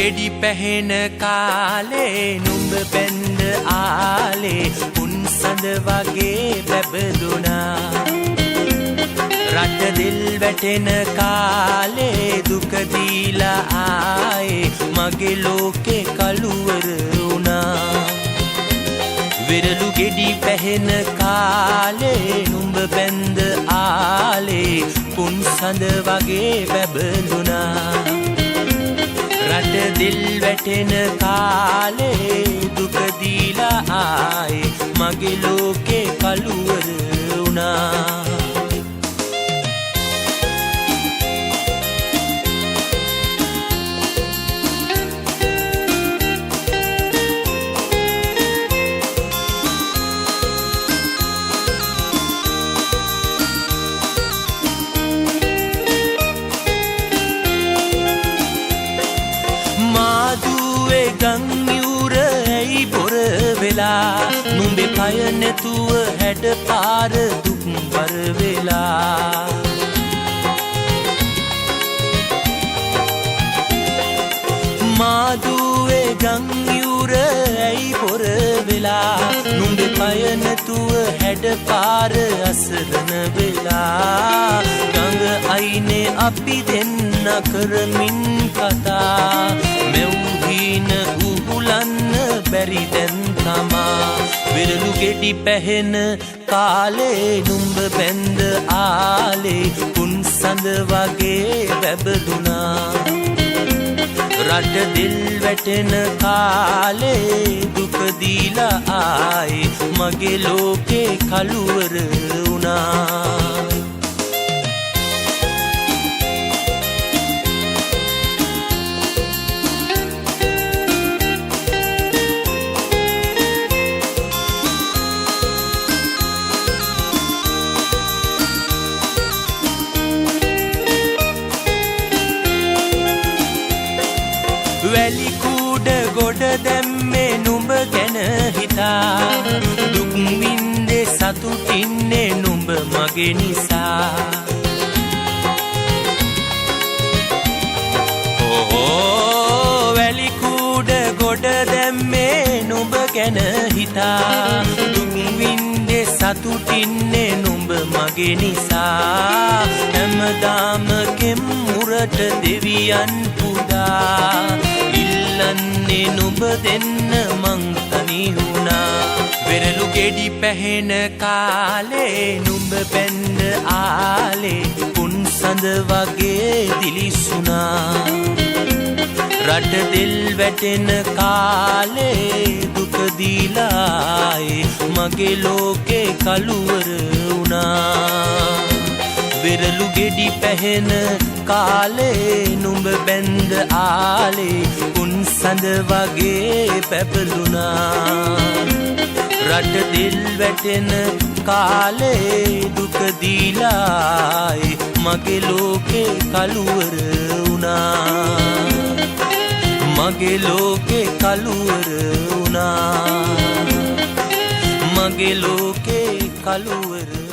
ගෙඩි පැහෙන කාලේ නුඹ බැන්ද ආලේ උන් සඳ වගේ බැබළුණා රට දිල් වැටෙන කාලේ දුක දීලා ආයේ මගේ ලෝකේ කළුවර වුණා විරලු ගෙඩි පැහෙන කාලේ නුඹ බැන්ද ආලේ උන් සඳ වගේ බැබළුණා රට දිල් වැටෙන කාලේ දුක දීලා ආයේ මගේ ලෝකේ කළුවර වුණා ගංයුර ඇයි බොර වෙලා නුඹේ පය නැතුව හැඩ පාර දුක් බර වෙලා මාදුවේ ගංයුර ඇයි බොර වෙලා නුඹේ පය නැතුව හැඩ පාර අසරණ වෙලා ගඟ අයිනේ අපි දෙන්න කරමින් කතා මෙව්හීන උහුලන්න බැරි දැන් තමා විරලු ගෙඩි පැහෙන කාලේ නුඹ බැන්ද ආලේ උන් සඳ වගේ බැබළුණා රට දිල් වැටෙන කාලේ දුක දීලා ආයේ මගේ ලෝකේ කළුවර වුණා වැලි කූඩ ගොඩ දැම්මේ නුඹ ගැන හිතා දුක් වින්දේ සතුටින්නේ නුඹ මගේ නිසා වැලි කූඩ ගොඩ දැම්මේ නුඹ ගැන හිතා දුක් වින්දේ සතුටින්නේ නුඹ මගේ නිසා හැමදාම කෙම්මුරට දෙවියන් පුදා ඉල්ලන්නේ නුඹ දෙන්න මං තනි වුණා වෙරළු ගෙඩි පැහෙන කාලේ නුඹ බැන්ද ආලේ උන් සඳ වගේ දිලිසුණා රට දිල් වැටෙන කාලේ දුක දීලා ආයේ මගේ ලෝකේ කළුවර වුණා විරලු ගෙඩි පැහෙන කාලේ නුඹ බැන්ද ආලේ උන් සඳ වගේ බැබළුණා රට දිල් වැටෙන කාලේ දුක දීලා ආයේ මගේ ලෝකේ කළුවර වුණා මගේ ලෝකේ කළුවර වුණා මගේ ලෝකේ කළුවර